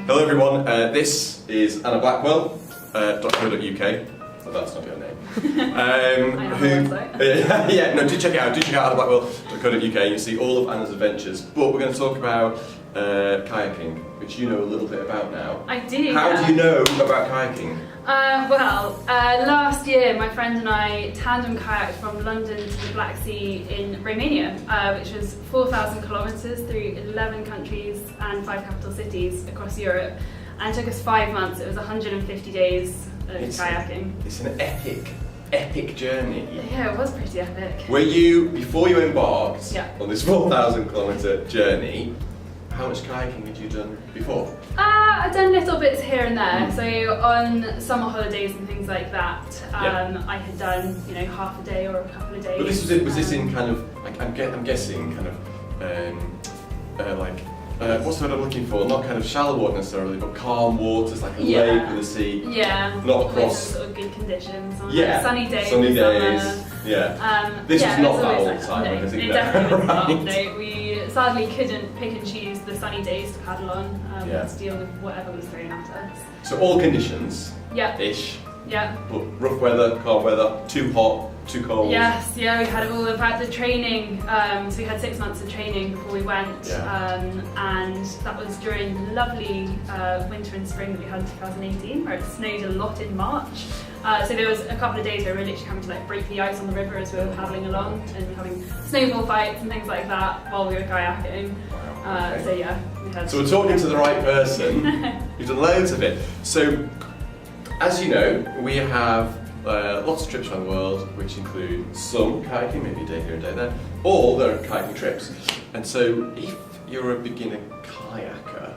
Hello everyone, this is Anna Blackwell, .co.uk. Oh, that's not your name. Do check it out. Do check out annablackwell.co.uk. You see all of Anna's adventures. But we're going to talk about kayaking, which you know a little bit about now. I do. How do you know about kayaking? Last year my friend and I tandem kayaked from London to the Black Sea in Romania, which was 4,000 kilometres through 11 countries and 5 capital cities across Europe. And it took us 5 months. It was 150 days of kayaking. It's an epic journey. Yeah, it was pretty epic. Were you, before you embarked on this 4,000 kilometre journey, how much kayaking had you done before? I've done little bits here and there. So on summer holidays and things like that, I had done, half a day or a couple of days. But this was this in kind of, I'm guessing, kind of what's the word I'm looking for? Not kind of shallow water necessarily, but calm waters, like a lake with the sea. Yeah. Not across. Sort of good conditions. On sunny days. Sunny days. Summer. Yeah. This was not that all the time. No, it definitely was not. Right. No, we sadly couldn't pick and choose the sunny days to paddle on. To deal with whatever was thrown at us. So all conditions. Ish. Yeah. But rough weather, calm weather, too hot, too cold. Yes, we had it all. In fact, the training, so we had 6 months of training before we went, and that was during the lovely winter and spring that we had in 2018, where it snowed a lot in March. So there was a couple of days where we were literally having to break the ice on the river as we were paddling along, and having snowball fights and things like that while we were kayaking. So we're talking to the right person. You've done loads of it. So, as you know, we have lots of trips around the world, which include some kayaking, maybe a day here and a day there, or there are kayaking trips. And so, if you're a beginner kayaker,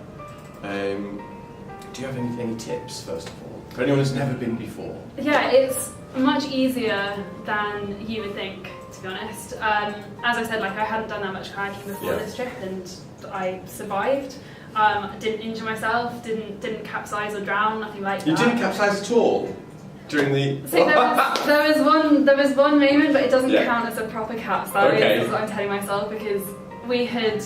do you have any tips, first of all, for anyone who's never been before? Yeah, it's much easier than you would think, to be honest. As I said, I hadn't done that much kayaking before this trip, and I survived. Didn't injure myself, didn't capsize or drown, nothing like that. You didn't capsize at all during the. So there was one moment, but it doesn't count as a proper capsize. Okay. Is what I'm telling myself, because we had.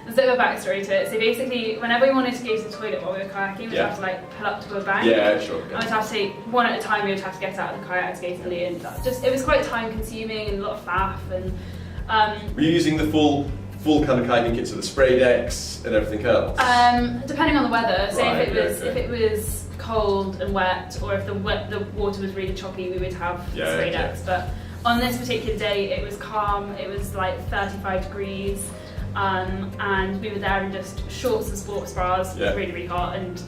There's a bit of a backstory to it. So basically, whenever we wanted to go to the toilet while we were kayaking, we would have to pull up to a bank. Yeah, sure. And we'd have to take one at a time. We would have to get out of the kayak to go to the loo, and it was quite time consuming and a lot of faff. And were you using the full kind of kayaking kit, so the spray decks and everything else? Depending on the weather. So if it was cold and wet, or if the water was really choppy, we would have spray decks. But on this particular day, it was calm. It was 35 degrees. And we were there in just shorts and sports bras. It was really, really hot, and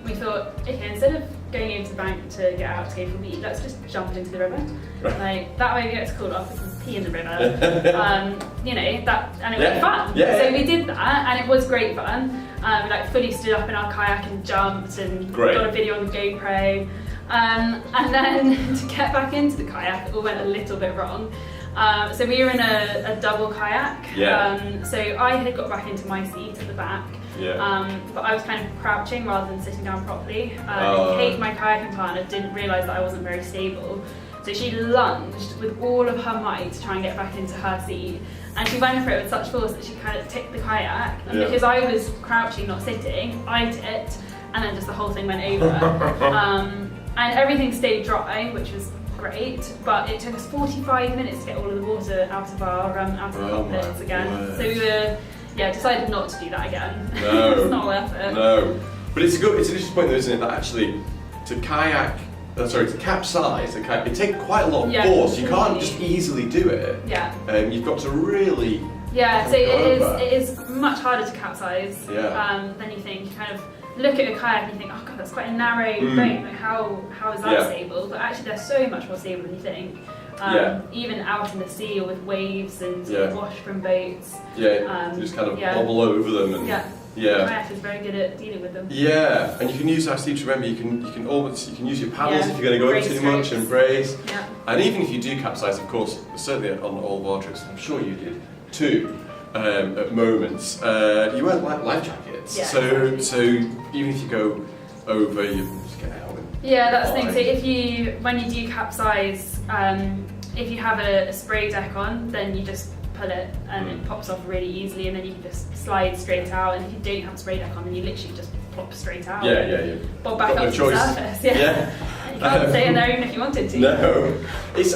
we thought, okay, instead of going into the bank to get out to go for a wee, let's just jump into the river. That way we get to cool off, we can pee in the river. And it was fun. So we did that, and it was great fun. We fully stood up in our kayak and jumped, and got a video on the GoPro. And then to get back into the kayak, it all went a little bit wrong. So we were in a double kayak, so I had got back into my seat at the back, but I was kind of crouching rather than sitting down properly. And Kate, my kayaking partner, didn't realise that I wasn't very stable, so she lunged with all of her might to try and get back into her seat, and she went for it with such force that she kind of tipped the kayak, and because I was crouching, not sitting, I tipped, and then just the whole thing went over. And everything stayed dry, which was great, but it took us 45 minutes to get all of the water out of our cockpits again. Word. So we were, decided not to do that again. No. It's not worth it. No. But it's an interesting point though, isn't it, that actually to capsize, it takes quite a lot of force. You can't just easily do it. You've got to really so it is much harder to capsize than you think. You kind of look at a kayak and you think, oh god, that's quite a narrow boat, how is that stable? But actually they're so much more stable than you think. Even out in the sea or with waves and wash from boats. You just kind of bobble over them and the kayak is very good at dealing with them. Yeah, and you can use, I seem to remember, you can use your paddles if you're going to go over too much and brace. And even if you do capsize, of course, certainly on all of our trips, I'm sure you did too, at moments, you weren't life jackets. So even if you go over, you just get out. That's the thing. So when you do capsize, if you have a spray deck on, then you just pull it and it pops off really easily, and then you can just slide straight out. And if you don't have a spray deck on, then you literally just plop straight out. Yeah. Bob back up to the surface. Yeah. You can't stay in there even if you wanted to. No. It's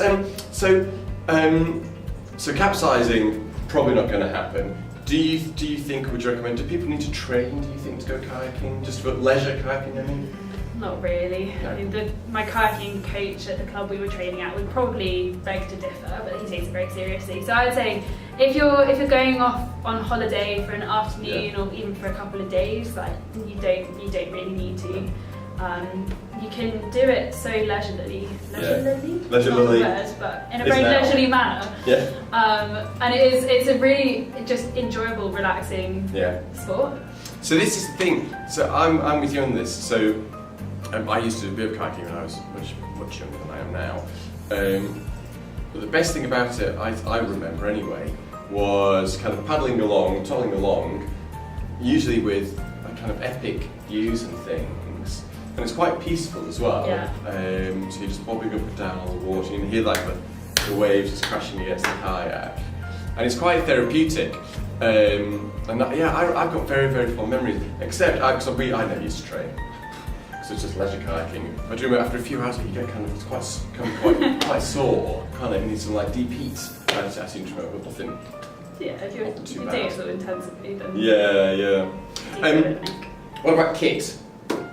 so capsizing probably not going to happen. Do you think? Would you recommend? Do people need to train? Do you think to go kayaking? Just for leisure kayaking? I mean. Not really. No. I mean, my kayaking coach at the club we were training at would probably beg to differ, but he takes it very seriously. So I'd say if you're going off on holiday for an afternoon or even for a couple of days, like you don't really need to. You can do it so leisurely, word, but in a very leisurely manner. Yeah. And it's a really just enjoyable, relaxing sport. So this is the thing. So I'm with you on this. So. I used to do a bit of kayaking when I was much younger than I am now. But the best thing about it, I remember anyway, was kind of toddling along, usually with a kind of epic views and things. And it's quite peaceful as well. Yeah. So you're just bobbing up and down on the water, you can hear like the waves just crashing against the kayak. And it's quite therapeutic. I've got very, very fond memories, except I never used to train. So it's just leisure kayaking. I do remember after a few hours you get quite sore, kind of, you need some like deep heat. I seem to remember, but nothing. Yeah, if you're doing it so intensively, then. Yeah. What about kit?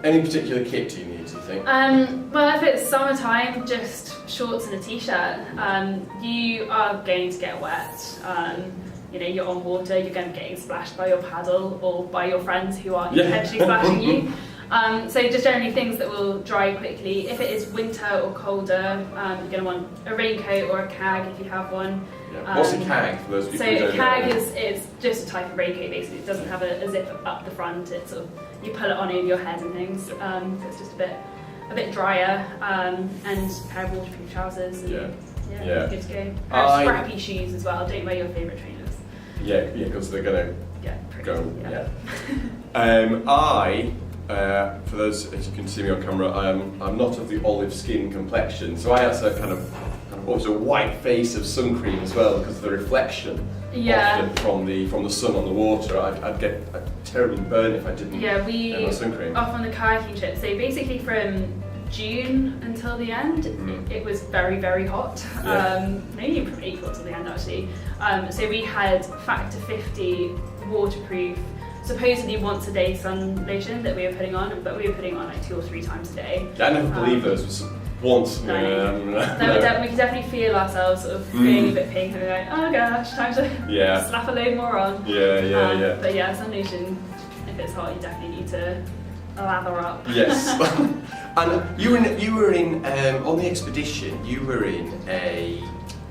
Any particular kit do you need, do you think? Well, if it's summertime, just shorts and a t-shirt. You are going to get wet. You're on water, you're going to be getting splashed by your paddle or by your friends who are intentionally splashing you. So just generally things that will dry quickly. If it is winter or colder, you're going to want a raincoat or a kag if you have one. Yeah. What's a kag for those people who don't know? So a kag is just a type of raincoat basically. It doesn't have a zip up the front. It's sort of, you pull it on over your head and things. So it's just a bit drier, and a pair of waterproof trousers. And, good to go. Scrappy shoes as well. Don't wear your favourite trainers. Yeah, because they're going to go. For those, as you can see me on camera, I'm not of the olive skin complexion, so I had a kind of almost a white face of sun cream as well because of the reflection often from the sun on the water. I'd get terribly burned if I didn't have my sun cream. Off on the kayaking trip, so basically from June until the end, it was very, very hot. Maybe from April till the end actually. So we had factor 50 waterproof, supposedly once a day sun lotion that we were putting on, but we were putting on like 2 or 3 times a day. I never believe those was once. No. We could definitely feel ourselves sort of feeling a bit pink and we're like, oh gosh, time to slap a load more on. But sun lotion, if it's hot, you definitely need to lather up. Yes. And you were in on the expedition. You were in a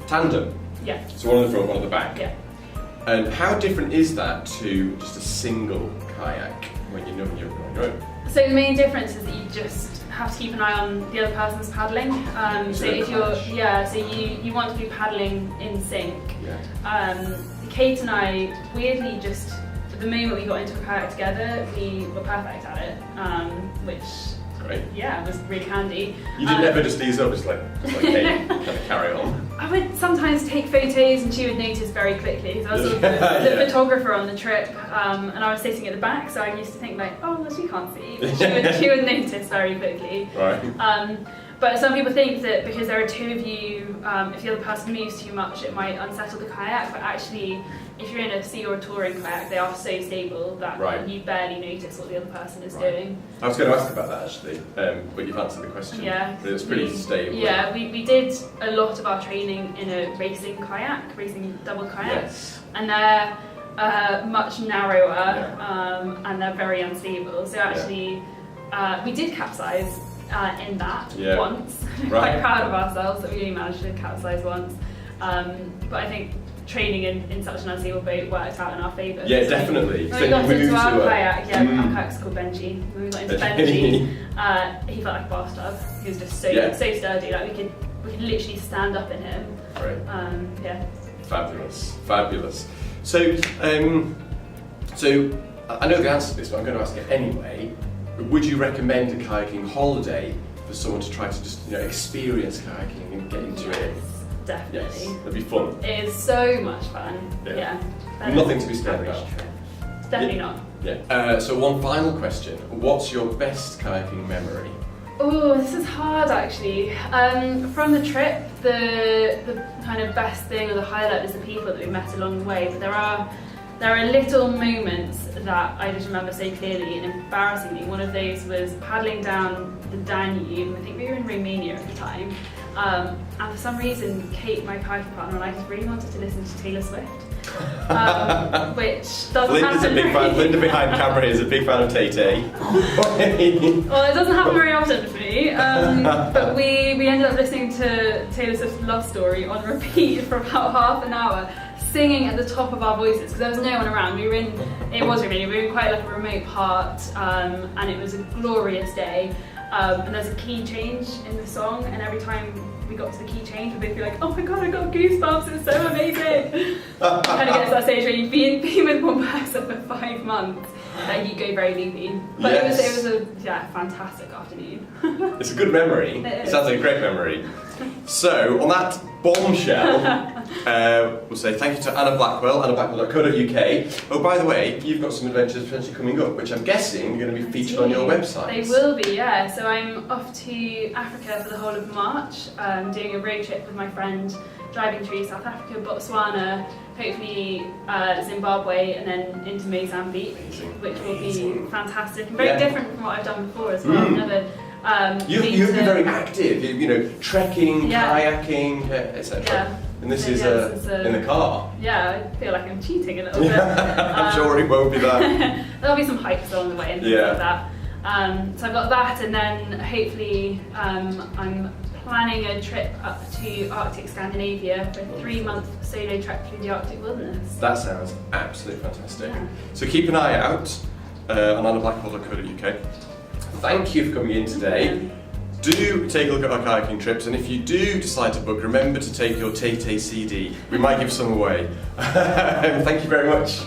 tandem. Yeah. So one on the front, one on the back. Yeah. And how different is that to just a single kayak when you're on your own? So the main difference is that you just have to keep an eye on the other person's paddling. So if you want to be paddling in sync. Yeah. Kate and I weirdly just the moment we got into a kayak together, we were perfect at it, which. Great. Yeah, it was really handy. You didn't ever just ease up, just like hey, kind of carry on. I would sometimes take photos and she would notice very quickly. So I was sort of the photographer on the trip, and I was sitting at the back, so I used to think like, oh, well, she can't see. But she would notice very quickly. Right. But some people think that because there are 2 of you, if the other person moves too much, it might unsettle the kayak. But actually, if you're in a sea or a touring kayak, they are so stable that you barely notice what the other person is doing. I was going to ask about that actually, but you've answered the question. Yeah. It was pretty stable. Yeah, we did a lot of our training in a racing double kayak. Yes. And they're much narrower and they're very unstable. So actually, we did capsize. In that once. Quite proud of ourselves that we only managed to capsize once. But I think training in such an unstable boat worked out in our favour. Yeah, definitely. When we got into our kayak, our kayak's called Benji. When we got into Benji, he felt like a bathtub. He was just so sturdy. Like we could literally stand up in him. Right. Fabulous. So I know the answer to this, but I'm going to ask it anyway. Would you recommend a kayaking holiday for someone to try to just experience kayaking and get into it? definitely. Yes, it'll be fun. It is so much fun. Yeah. Nothing to be scared about. Definitely not. Yeah. So one final question. What's your best kayaking memory? Oh, this is hard actually. From the trip, the kind of best thing or the highlight is the people that we met along the way. But there are little moments that I just remember so clearly, and embarrassingly, one of those was paddling down the Danube. I think we were in Romania at the time, and for some reason, Kate, my kayak partner, and I just really wanted to listen to Taylor Swift. Which doesn't happen. Linda behind camera is a big fan of Tay-Tay. Well, it doesn't happen very often for me, but we ended up listening to Taylor Swift's Love Story on repeat for about half an hour, singing at the top of our voices because there was no one around. We were in quite like a remote part, and it was a glorious day. And there's a key change in the song, and every time we got to the key change, we'd both be like, oh my god, I got goosebumps, it's so amazing. Kind of gets to that stage where you've been with one person for 5 months, that you go very loopy. But yes. it was a fantastic afternoon. It's a good memory. It sounds like a great memory. So, on that bombshell, we'll say thank you to Anna Blackwell, annablackwell.co.uk. Oh, by the way, you've got some adventures potentially coming up, which I'm guessing are going to be featured on your website. They will be, yeah. So I'm off to Africa for the whole of March, doing a road trip with my friend, driving through South Africa, Botswana, hopefully Zimbabwe, and then into Mozambique, which will be fantastic and very different from what I've done before as well. You've been very active, trekking, kayaking, etc. Yeah. And this is in the car. Yeah, I feel like I'm cheating a little bit. I'm sure it won't be that. There'll be some hikes along the way and things like that. So I've got that, and then hopefully I'm planning a trip up to Arctic Scandinavia for a 3-month solo trek through the Arctic wilderness. That sounds absolutely fantastic. Yeah. So keep an eye out on annablackwell.co.uk. Thank you for coming in today. Do take a look at our kayaking trips, and if you do decide to book, remember to take your Tay-Tay CD. We might give some away. Thank you very much.